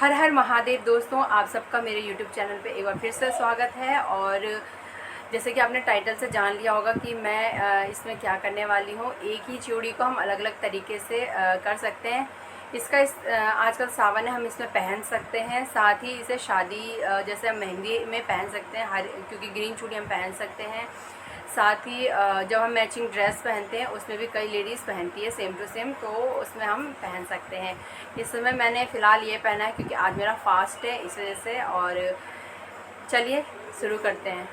हर हर महादेव दोस्तों, आप सबका मेरे YouTube चैनल पे एक बार फिर से स्वागत है। और जैसे कि आपने टाइटल से जान लिया होगा कि मैं इसमें क्या करने वाली हूँ। एक ही चूड़ी को हम अलग अलग तरीके से कर सकते हैं। इसका आजकल सावन है, हम इसमें पहन सकते हैं। साथ ही इसे शादी जैसे हम मेहंदी में पहन सकते हैं, क्योंकि ग्रीन चूड़ी हम पहन सकते हैं। साथ ही जब हम मैचिंग ड्रेस पहनते हैं उसमें भी कई लेडीज़ पहनती है सेम टू सेम, तो उसमें हम पहन सकते हैं। इस समय मैंने फ़िलहाल ये पहना है क्योंकि आज मेरा फास्ट है, इस वजह से। और चलिए शुरू करते हैं।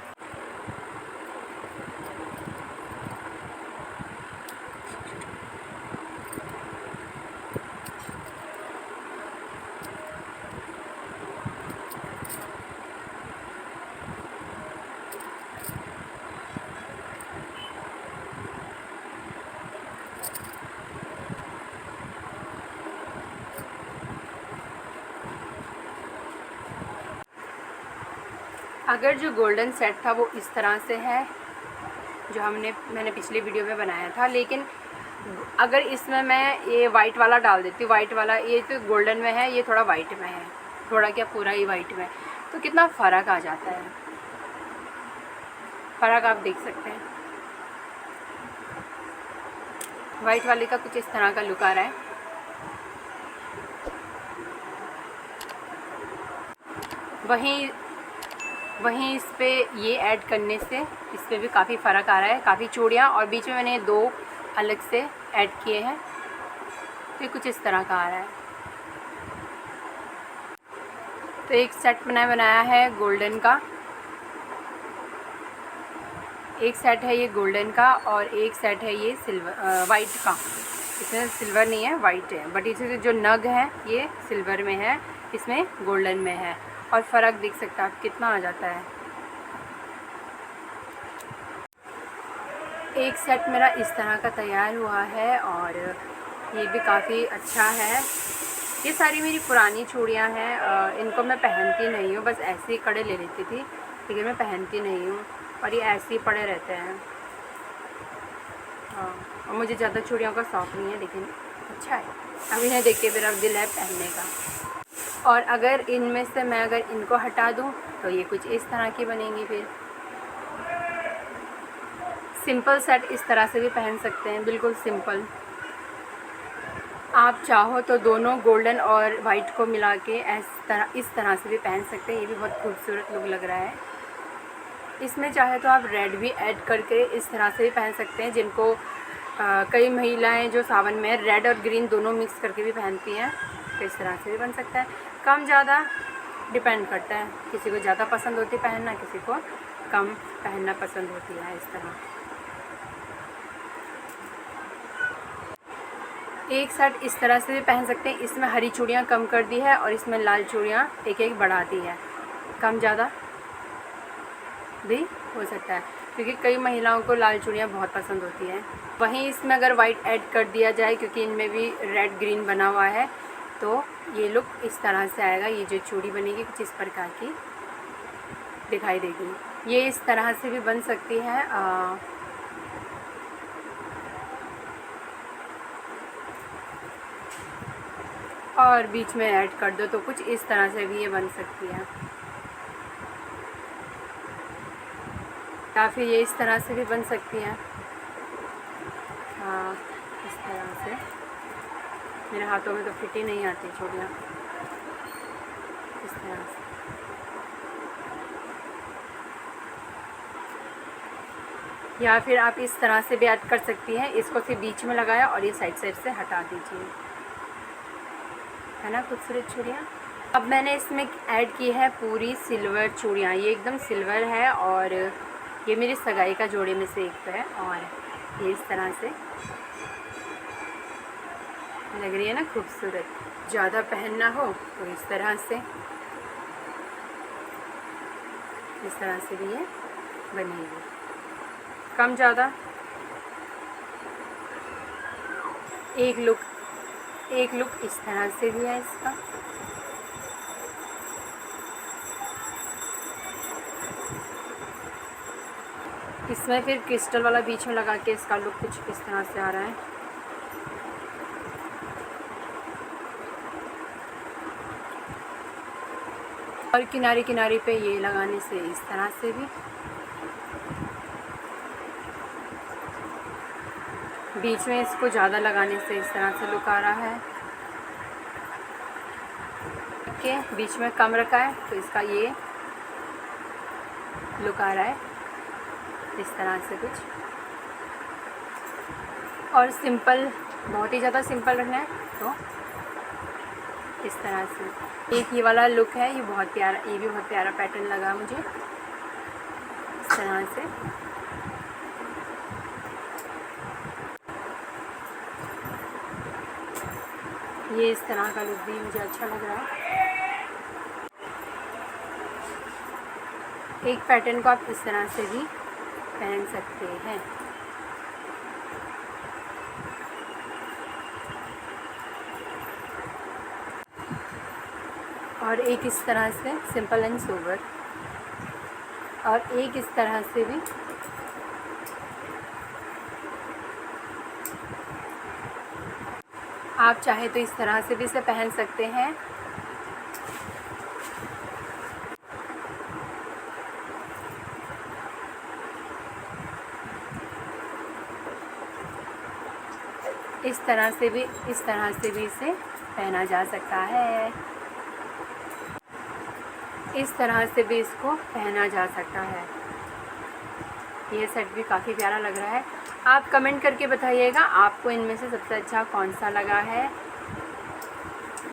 अगर जो गोल्डन सेट था वो इस तरह से है जो मैंने पिछली वीडियो में बनाया था, लेकिन अगर इसमें मैं ये वाइट वाला डाल देती हूँ, वाइट वाला, ये तो गोल्डन में है, ये थोड़ा वाइट में है, थोड़ा क्या पूरा ही वाइट में, तो कितना फ़र्क आ जाता है। फ़र्क आप देख सकते हैं। वाइट वाले का कुछ इस तरह का लुक आ रहा है। वहीं इस पे ये ऐड करने से इस पे भी काफ़ी फ़र्क आ रहा है। काफ़ी चूड़ियाँ और बीच में मैंने दो अलग से ऐड किए हैं, तो ये कुछ इस तरह का आ रहा है। तो एक सेट मैंने बनाया है गोल्डन का, एक सेट है ये गोल्डन का और एक सेट है ये सिल्वर वाइट का। इसमें सिल्वर नहीं है, वाइट है, बट इसमें जो नग है ये सिल्वर में है, इसमें गोल्डन में है। और फ़र्क देख सकते हैं आप कितना आ जाता है। एक सेट मेरा इस तरह का तैयार हुआ है और ये भी काफ़ी अच्छा है। ये सारी मेरी पुरानी चूड़ियाँ हैं, इनको मैं पहनती नहीं हूँ, बस ऐसे ही कड़े ले लेती थी, लेकिन मैं पहनती नहीं हूँ और ये ऐसे ही पड़े रहते हैं। हाँ, और मुझे ज़्यादा चूड़ियों का शौक़ नहीं है, लेकिन अच्छा है। अब इन्हें देख के मेरा दिल है पहनने का। और अगर इनमें से मैं इनको हटा दूँ तो ये कुछ इस तरह की बनेंगी। फिर सिंपल सेट इस तरह से भी पहन सकते हैं, बिल्कुल सिंपल। आप चाहो तो दोनों गोल्डन और वाइट को मिला के इस तरह से भी पहन सकते हैं, ये भी बहुत खूबसूरत लुक लग रहा है। इसमें चाहे तो आप रेड भी ऐड करके इस तरह से भी पहन सकते हैं, जिनको कई महिलाएं जो सावन में रेड और ग्रीन दोनों मिक्स करके भी पहनती हैं, तो इस तरह से भी बन सकता है। कम ज़्यादा डिपेंड करता है, किसी को ज़्यादा पसंद होती है पहनना, किसी को कम पहनना पसंद होती है। इस तरह एक सेट इस तरह से भी पहन सकते हैं। इसमें हरी चूड़ियाँ कम कर दी है और इसमें लाल चूड़ियाँ एक एक बढ़ा दी है। कम ज़्यादा भी हो सकता है, क्योंकि कई महिलाओं को लाल चूड़ियाँ बहुत पसंद होती हैं। वहीं इसमें अगर वाइट ऐड कर दिया जाए, क्योंकि इनमें भी रेड ग्रीन बना हुआ है, तो ये लुक इस तरह से आएगा। ये जो चूड़ी बनेगी कुछ इस प्रकार की दिखाई देगी। ये इस तरह से भी बन सकती है। और बीच में ऐड कर दो तो कुछ इस तरह से भी ये बन सकती है, या फिर ये इस तरह से भी बन सकती है। हाँ, इस तरह से। मेरे हाथों में तो फिट ही नहीं आती चूड़ियाँ। इस तरह से या फिर आप इस तरह से भी ऐड कर सकती हैं। इसको सिर्फ बीच में लगाया और ये साइड से हटा दीजिए, है ना खूबसूरत चूड़ियाँ। अब मैंने इसमें ऐड की है पूरी सिल्वर चूड़ियाँ। ये एकदम सिल्वर है और ये मेरी सगाई का जोड़े में से एक है, और ये इस तरह से लग रही है ना खूबसूरत। ज़्यादा पहनना हो तो इस तरह से भी ये बनेगी। कम ज़्यादा एक लुक इस तरह से भी है इसका। इसमें फिर क्रिस्टल वाला बीच में लगा के इसका लुक कुछ इस तरह से आ रहा है। और किनारे किनारे पे ये लगाने से इस तरह से भी, बीच में इसको ज़्यादा लगाने से इस तरह से लुक आ रहा है। के बीच में कम रखा है तो इसका ये लुक आ रहा है इस तरह से कुछ। और सिंपल, बहुत ही ज़्यादा सिंपल रखना है तो इस तरह से। एक ये वाला लुक है, ये बहुत प्यारा, ये भी बहुत प्यारा पैटर्न लगा मुझे इस तरह से। ये इस तरह का लुक भी मुझे अच्छा लग रहा है। एक पैटर्न को आप इस तरह से भी पहन सकते हैं। और एक इस तरह से सिंपल एंड सोबर, और एक इस तरह से भी आप चाहे तो इस तरह से भी इसे पहन सकते हैं। इस तरह से भी इसे पहना जा सकता है। इस तरह से भी इसको पहना जा सकता है। ये सेट भी काफ़ी प्यारा लग रहा है। आप कमेंट करके बताइएगा आपको इनमें से सबसे अच्छा कौन सा लगा है।